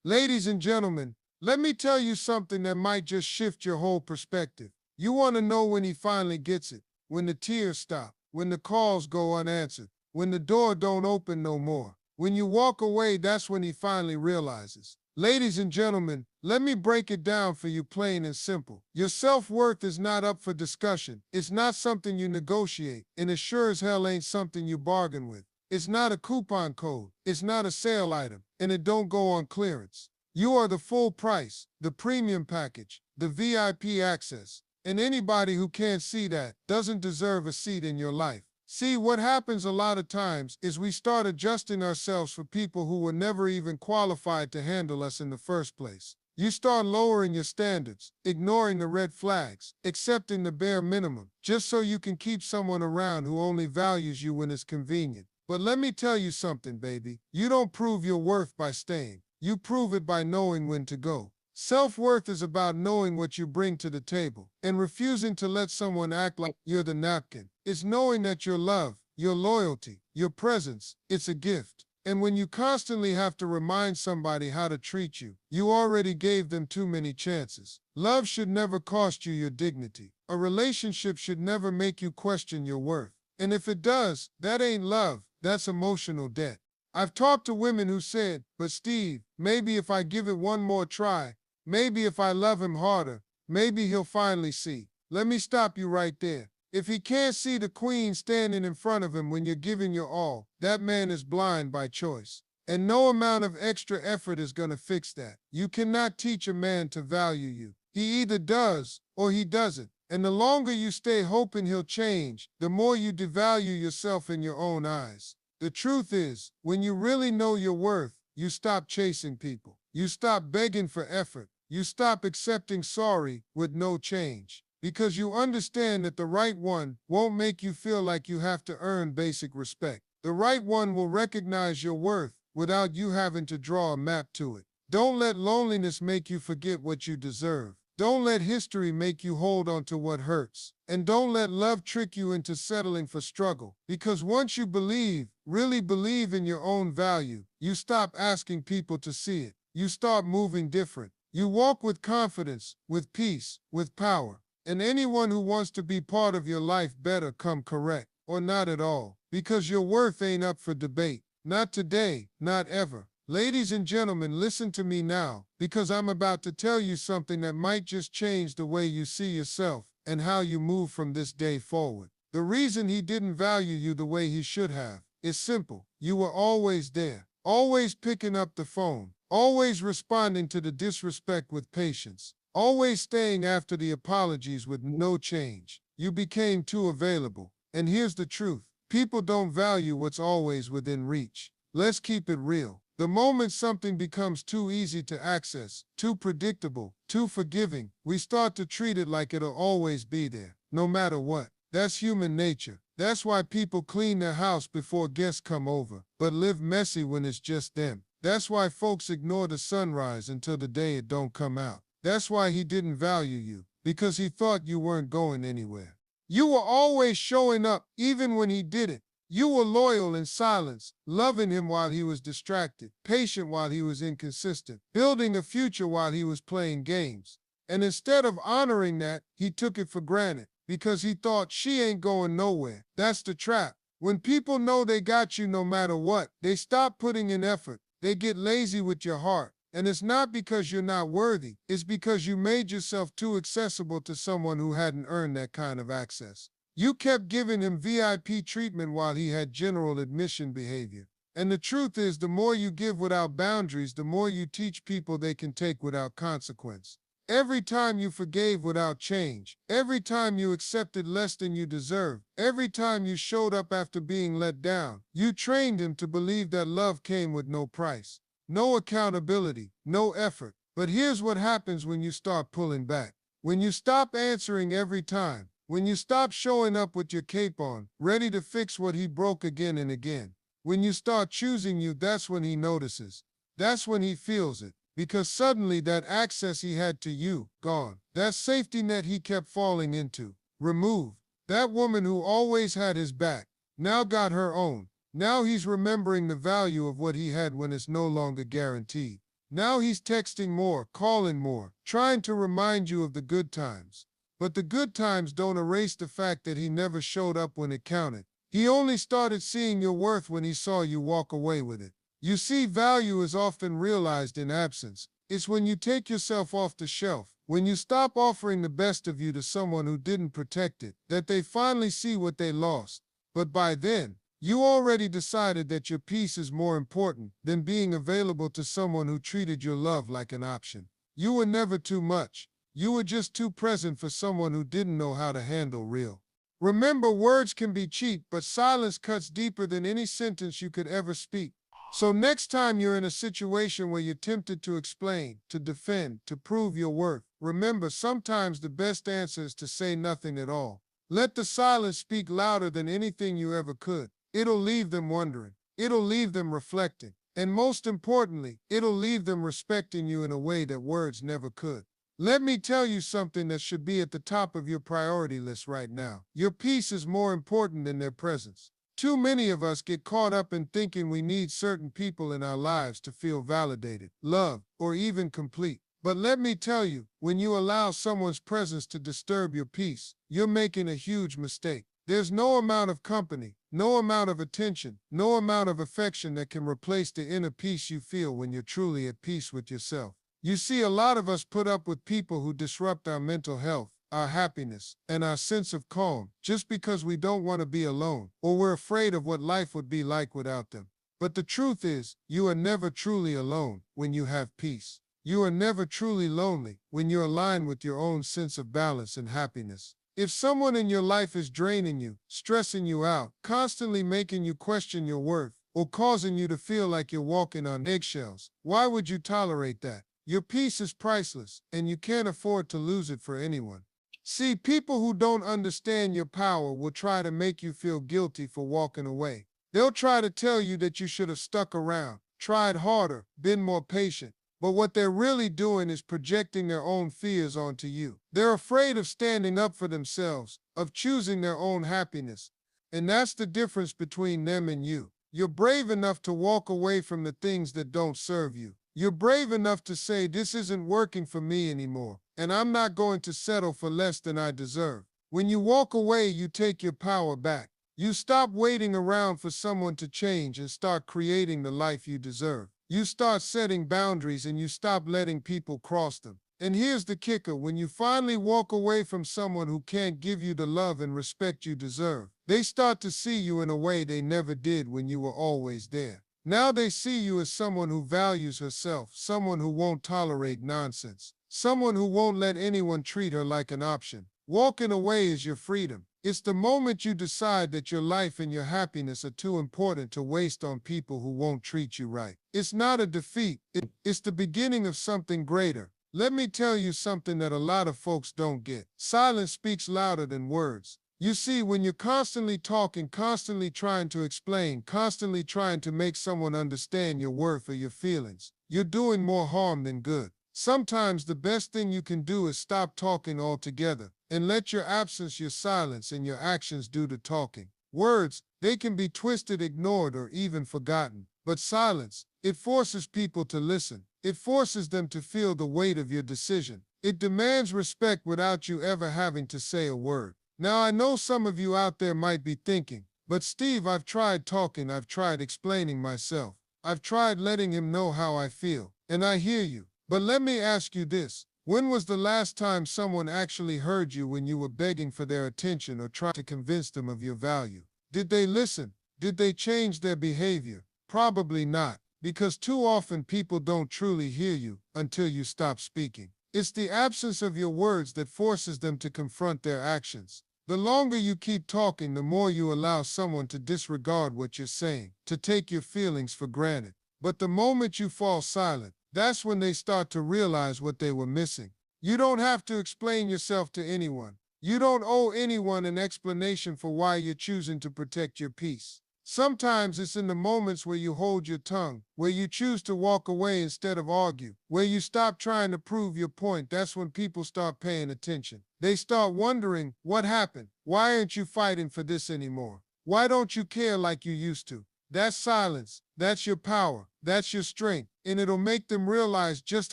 Ladies and gentlemen, let me tell you something that might just shift your whole perspective. You want to know when he finally gets it, when the tears stop, when the calls go unanswered, when the door don't open no more. When you walk away, that's when he finally realizes. Ladies and gentlemen, let me break it down for you plain and simple. Your self-worth is not up for discussion. It's not something you negotiate, and it sure as hell ain't something you bargain with. It's not a coupon code. It's not a sale item, and it don't go on clearance. You are the full price, the premium package, the VIP access, and anybody who can't see that doesn't deserve a seat in your life. See, what happens a lot of times is we start adjusting ourselves for people who were never even qualified to handle us in the first place. You start lowering your standards, ignoring the red flags, accepting the bare minimum, just so you can keep someone around who only values you when it's convenient. But let me tell you something, baby. You don't prove your worth by staying. You prove it by knowing when to go. Self-worth is about knowing what you bring to the table and refusing to let someone act like you're the napkin. It's knowing that your love, your loyalty, your presence, it's a gift. And when you constantly have to remind somebody how to treat you, you already gave them too many chances. Love should never cost you your dignity. A relationship should never make you question your worth. And if it does, that ain't love, that's emotional debt. I've talked to women who said, but Steve, maybe if I give it one more try, maybe if I love him harder, maybe he'll finally see. Let me stop you right there. If he can't see the queen standing in front of him when you're giving your all, that man is blind by choice. And no amount of extra effort is gonna fix that. You cannot teach a man to value you. He either does or he doesn't. And the longer you stay hoping he'll change, the more you devalue yourself in your own eyes. The truth is, when you really know your worth, you stop chasing people. You stop begging for effort. You stop accepting sorry with no change. Because you understand that the right one won't make you feel like you have to earn basic respect. The right one will recognize your worth without you having to draw a map to it. Don't let loneliness make you forget what you deserve. Don't let history make you hold on to what hurts. And don't let love trick you into settling for struggle. Because once you believe, really believe in your own value, you stop asking people to see it. You start moving different. You walk with confidence, with peace, with power. And anyone who wants to be part of your life better come correct, or not at all. Because your worth ain't up for debate. Not today, not ever. Ladies and gentlemen, listen to me now, because I'm about to tell you something that might just change the way you see yourself and how you move from this day forward. The reason he didn't value you the way he should have is simple. You were always there, always picking up the phone, always responding to the disrespect with patience, always staying after the apologies with no change. You became too available. And here's the truth. People don't value what's always within reach. Let's keep it real. The moment something becomes too easy to access, too predictable, too forgiving, we start to treat it like it'll always be there, no matter what. That's human nature. That's why people clean their house before guests come over, but live messy when it's just them. That's why folks ignore the sunrise until the day it don't come out. That's why he didn't value you, because he thought you weren't going anywhere. You were always showing up, even when he didn't. You were loyal in silence, loving him while he was distracted, patient while he was inconsistent, building a future while he was playing games. And instead of honoring that, he took it for granted because he thought she ain't going nowhere. That's the trap. When people know they got you no matter what, they stop putting in effort. They get lazy with your heart. And it's not because you're not worthy. It's because you made yourself too accessible to someone who hadn't earned that kind of access. You kept giving him VIP treatment while he had general admission behavior. And the truth is, the more you give without boundaries, the more you teach people they can take without consequence. Every time you forgave without change, every time you accepted less than you deserved, every time you showed up after being let down, you trained him to believe that love came with no price, no accountability, no effort. But here's what happens when you start pulling back. When you stop answering every time, when you stop showing up with your cape on, ready to fix what he broke again and again. When you start choosing you, that's when he notices. That's when he feels it. Because suddenly that access he had to you, gone. That safety net he kept falling into, removed. That woman who always had his back, now got her own. Now he's remembering the value of what he had when it's no longer guaranteed. Now he's texting more, calling more, trying to remind you of the good times. But the good times don't erase the fact that he never showed up when it counted. He only started seeing your worth when he saw you walk away with it. You see, value is often realized in absence. It's when you take yourself off the shelf, when you stop offering the best of you to someone who didn't protect it, that they finally see what they lost. But by then, you already decided that your peace is more important than being available to someone who treated your love like an option. You were never too much. You were just too present for someone who didn't know how to handle real. Remember, words can be cheap, but silence cuts deeper than any sentence you could ever speak. So next time you're in a situation where you're tempted to explain, to defend, to prove your worth, remember sometimes the best answer is to say nothing at all. Let the silence speak louder than anything you ever could. It'll leave them wondering. It'll leave them reflecting. And most importantly, it'll leave them respecting you in a way that words never could. Let me tell you something that should be at the top of your priority list right now. Your peace is more important than their presence. Too many of us get caught up in thinking we need certain people in our lives to feel validated, loved, or even complete. But let me tell you, when you allow someone's presence to disturb your peace, you're making a huge mistake. There's no amount of company, no amount of attention, no amount of affection that can replace the inner peace you feel when you're truly at peace with yourself. You see, a lot of us put up with people who disrupt our mental health, our happiness, and our sense of calm just because we don't want to be alone or we're afraid of what life would be like without them. But the truth is, you are never truly alone when you have peace. You are never truly lonely when you're aligned with your own sense of balance and happiness. If someone in your life is draining you, stressing you out, constantly making you question your worth, or causing you to feel like you're walking on eggshells, why would you tolerate that? Your peace is priceless, and you can't afford to lose it for anyone. See, people who don't understand your power will try to make you feel guilty for walking away. They'll try to tell you that you should have stuck around, tried harder, been more patient. But what they're really doing is projecting their own fears onto you. They're afraid of standing up for themselves, of choosing their own happiness. And that's the difference between them and you. You're brave enough to walk away from the things that don't serve you. You're brave enough to say, this isn't working for me anymore, and I'm not going to settle for less than I deserve. When you walk away, you take your power back. You stop waiting around for someone to change and start creating the life you deserve. You start setting boundaries and you stop letting people cross them. And here's the kicker, when you finally walk away from someone who can't give you the love and respect you deserve, they start to see you in a way they never did when you were always there. Now they see you as someone who values herself, someone who won't tolerate nonsense, someone who won't let anyone treat her like an option. Walking away is your freedom. It's the moment you decide that your life and your happiness are too important to waste on people who won't treat you right. It's not a defeat. It's the beginning of something greater. Let me tell you something that a lot of folks don't get. Silence speaks louder than words. You see, when you're constantly talking, constantly trying to explain, constantly trying to make someone understand your worth or your feelings, you're doing more harm than good. Sometimes the best thing you can do is stop talking altogether and let your absence, your silence, and your actions do the talking. Words, they can be twisted, ignored, or even forgotten. But silence, it forces people to listen. It forces them to feel the weight of your decision. It demands respect without you ever having to say a word. Now, I know some of you out there might be thinking, but Steve, I've tried talking, I've tried explaining myself. I've tried letting him know how I feel, and I hear you. But let me ask you this. When was the last time someone actually heard you when you were begging for their attention or tried to convince them of your value? Did they listen? Did they change their behavior? Probably not, because too often people don't truly hear you until you stop speaking. It's the absence of your words that forces them to confront their actions. The longer you keep talking, the more you allow someone to disregard what you're saying, to take your feelings for granted. But the moment you fall silent, that's when they start to realize what they were missing. You don't have to explain yourself to anyone. You don't owe anyone an explanation for why you're choosing to protect your peace. Sometimes it's in the moments where you hold your tongue, where you choose to walk away instead of argue, where you stop trying to prove your point. That's when people start paying attention. They start wondering, what happened? Why aren't you fighting for this anymore? Why don't you care like you used to? That's silence. That's your power. That's your strength. And it'll make them realize just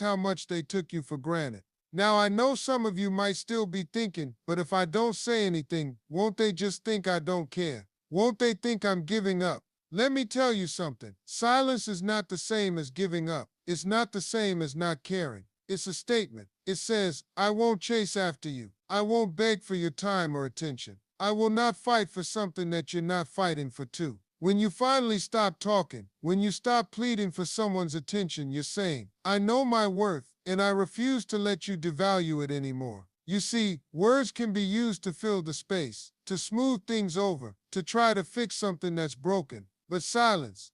how much they took you for granted. Now, I know some of you might still be thinking, but if I don't say anything, won't they just think I don't care? Won't they think I'm giving up? Let me tell you something. Silence is not the same as giving up. It's not the same as not caring. It's a statement. It says, I won't chase after you. I won't beg for your time or attention. I will not fight for something that you're not fighting for too. When you finally stop talking, when you stop pleading for someone's attention, you're saying, I know my worth, and I refuse to let you devalue it anymore. You see, words can be used to fill the space, to smooth things over, to try to fix something that's broken. But silence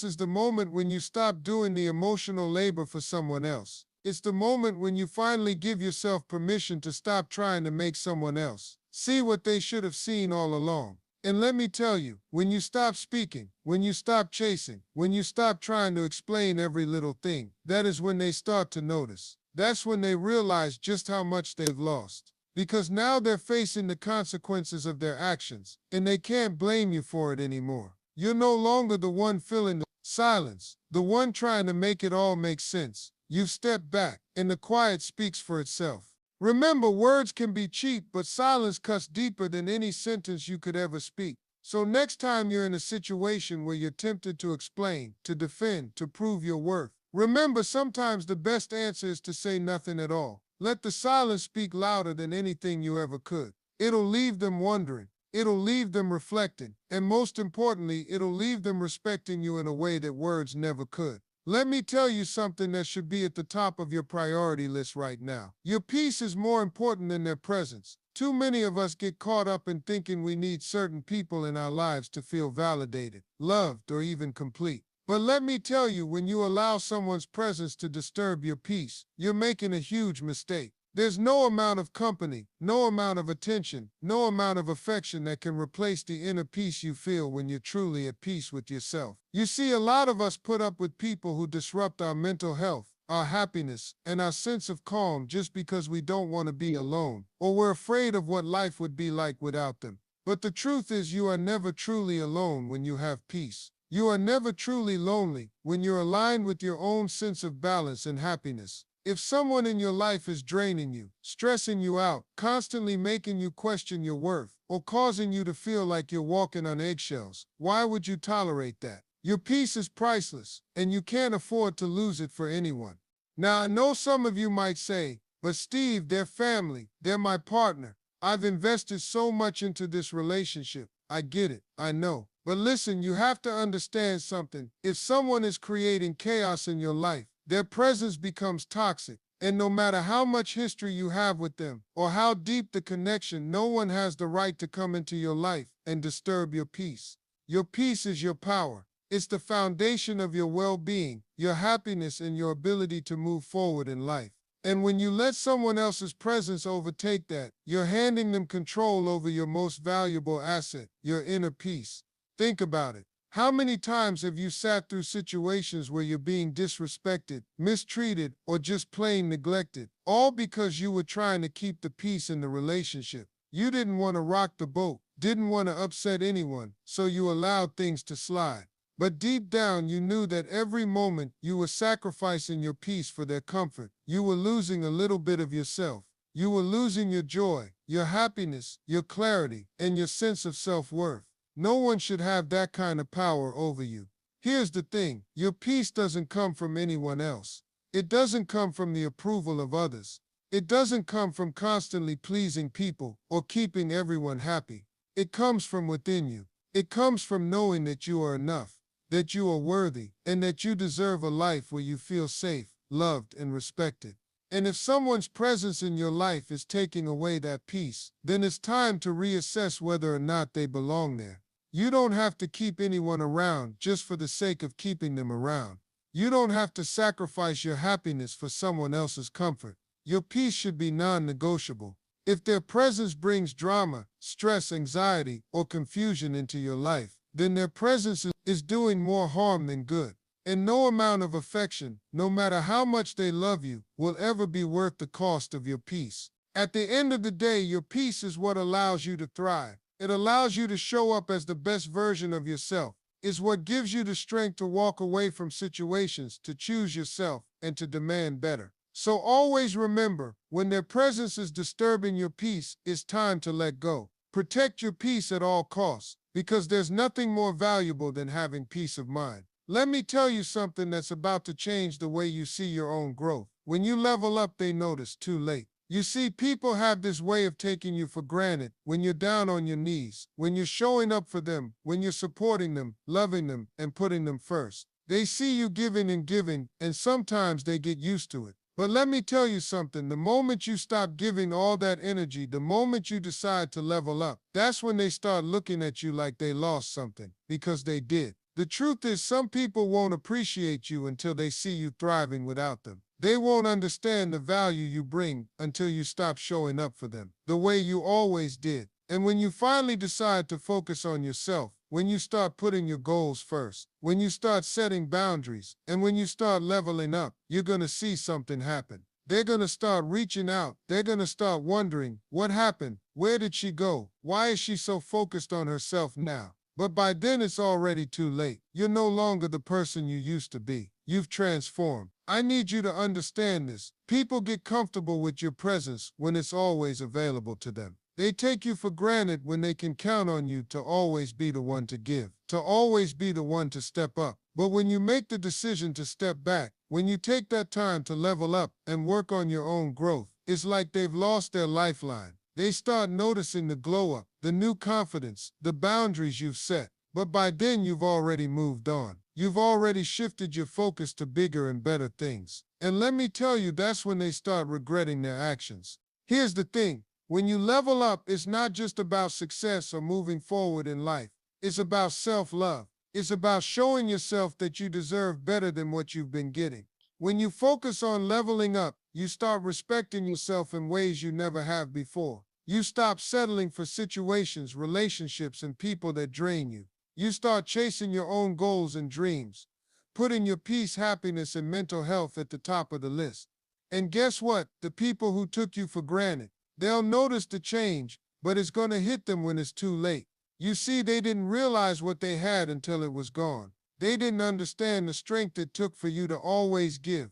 is the moment when you stop doing the emotional labor for someone else. It's the moment when you finally give yourself permission to stop trying to make someone else see what they should have seen all along. And let me tell you, when you stop speaking, when you stop chasing, when you stop trying to explain every little thing, that is when they start to notice. That's when they realize just how much they've lost. Because now they're facing the consequences of their actions, and they can't blame you for it anymore. You're no longer the one filling the silence, the one trying to make it all make sense. You've stepped back, and the quiet speaks for itself. Remember, words can be cheap, but silence cuts deeper than any sentence you could ever speak. So next time you're in a situation where you're tempted to explain, to defend, to prove your worth, remember sometimes the best answer is to say nothing at all. Let the silence speak louder than anything you ever could. It'll leave them wondering. It'll leave them reflecting. And most importantly, it'll leave them respecting you in a way that words never could. Let me tell you something that should be at the top of your priority list right now. Your peace is more important than their presence. Too many of us get caught up in thinking we need certain people in our lives to feel validated, loved, or even complete. But let me tell you, when you allow someone's presence to disturb your peace, you're making a huge mistake. There's no amount of company, no amount of attention, no amount of affection that can replace the inner peace you feel when you're truly at peace with yourself. You see, a lot of us put up with people who disrupt our mental health, our happiness, and our sense of calm just because we don't want to be alone, or we're afraid of what life would be like without them. But the truth is, you are never truly alone when you have peace. You are never truly lonely when you're aligned with your own sense of balance and happiness. If someone in your life is draining you, stressing you out, constantly making you question your worth, or causing you to feel like you're walking on eggshells, why would you tolerate that? Your peace is priceless, and you can't afford to lose it for anyone. Now, I know some of you might say, but Steve, they're family, they're my partner. I've invested so much into this relationship. I get it, I know. But listen, you have to understand something. If someone is creating chaos in your life, their presence becomes toxic, and no matter how much history you have with them or how deep the connection, no one has the right to come into your life and disturb your peace. Your peace is your power. It's the foundation of your well-being, your happiness, and your ability to move forward in life. And when you let someone else's presence overtake that, you're handing them control over your most valuable asset, your inner peace. Think about it. How many times have you sat through situations where you're being disrespected, mistreated, or just plain neglected, all because you were trying to keep the peace in the relationship? You didn't want to rock the boat, didn't want to upset anyone, so you allowed things to slide. But deep down, you knew that every moment you were sacrificing your peace for their comfort. You were losing a little bit of yourself. You were losing your joy, your happiness, your clarity, and your sense of self-worth. No one should have that kind of power over you. Here's the thing, your peace doesn't come from anyone else. It doesn't come from the approval of others. It doesn't come from constantly pleasing people or keeping everyone happy. It comes from within you. It comes from knowing that you are enough, that you are worthy, and that you deserve a life where you feel safe, loved, and respected. And if someone's presence in your life is taking away that peace, then it's time to reassess whether or not they belong there. You don't have to keep anyone around just for the sake of keeping them around. You don't have to sacrifice your happiness for someone else's comfort. Your peace should be non-negotiable. If their presence brings drama, stress, anxiety, or confusion into your life, then their presence is doing more harm than good. And no amount of affection, no matter how much they love you, will ever be worth the cost of your peace. At the end of the day, your peace is what allows you to thrive. It allows you to show up as the best version of yourself, is what gives you the strength to walk away from situations, to choose yourself, and to demand better. So always remember, when their presence is disturbing your peace, it's time to let go. Protect your peace at all costs, because there's nothing more valuable than having peace of mind. Let me tell you something that's about to change the way you see your own growth. When you level up, they notice too late. You see, people have this way of taking you for granted when you're down on your knees, when you're showing up for them, when you're supporting them, loving them, and putting them first. They see you giving, and sometimes they get used to it. But let me tell you something, the moment you stop giving all that energy, the moment you decide to level up, that's when they start looking at you like they lost something, because they did. The truth is, some people won't appreciate you until they see you thriving without them. They won't understand the value you bring until you stop showing up for them the way you always did. And when you finally decide to focus on yourself, when you start putting your goals first, when you start setting boundaries, and when you start leveling up, you're going to see something happen. They're going to start reaching out. They're going to start wondering, what happened? Where did she go? Why is she so focused on herself now? But by then it's already too late. You're no longer the person you used to be. You've transformed. I need you to understand this. People get comfortable with your presence when it's always available to them. They take you for granted when they can count on you to always be the one to give, to always be the one to step up. But when you make the decision to step back, when you take that time to level up and work on your own growth, it's like they've lost their lifeline. They start noticing the glow up, the new confidence, the boundaries you've set. But by then you've already moved on. You've already shifted your focus to bigger and better things. And let me tell you, that's when they start regretting their actions. Here's the thing. When you level up, it's not just about success or moving forward in life. It's about self-love. It's about showing yourself that you deserve better than what you've been getting. When you focus on leveling up, you start respecting yourself in ways you never have before. You stop settling for situations, relationships, and people that drain you. You start chasing your own goals and dreams, putting your peace, happiness, and mental health at the top of the list. And guess what? The people who took you for granted, they'll notice the change, but it's going to hit them when it's too late. You see, they didn't realize what they had until it was gone. They didn't understand the strength it took for you to always give,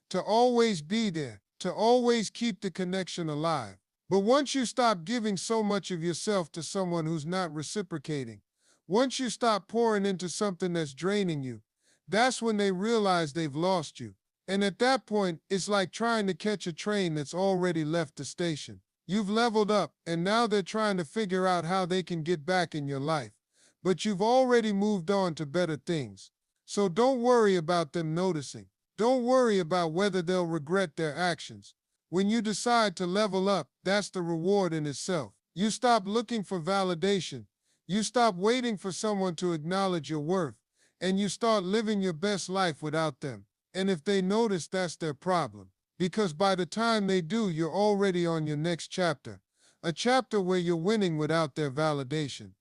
to always be there, to always keep the connection alive. But once you stop giving so much of yourself to someone who's not reciprocating, once you stop pouring into something that's draining you, that's when they realize they've lost you. And at that point, it's like trying to catch a train that's already left the station. You've leveled up, and now they're trying to figure out how they can get back in your life. But you've already moved on to better things. So don't worry about them noticing. Don't worry about whether they'll regret their actions. When you decide to level up, that's the reward in itself. You stop looking for validation. You stop waiting for someone to acknowledge your worth, and you start living your best life without them. And if they notice, that's their problem. Because by the time they do, you're already on your next chapter. A chapter where you're winning without their validation.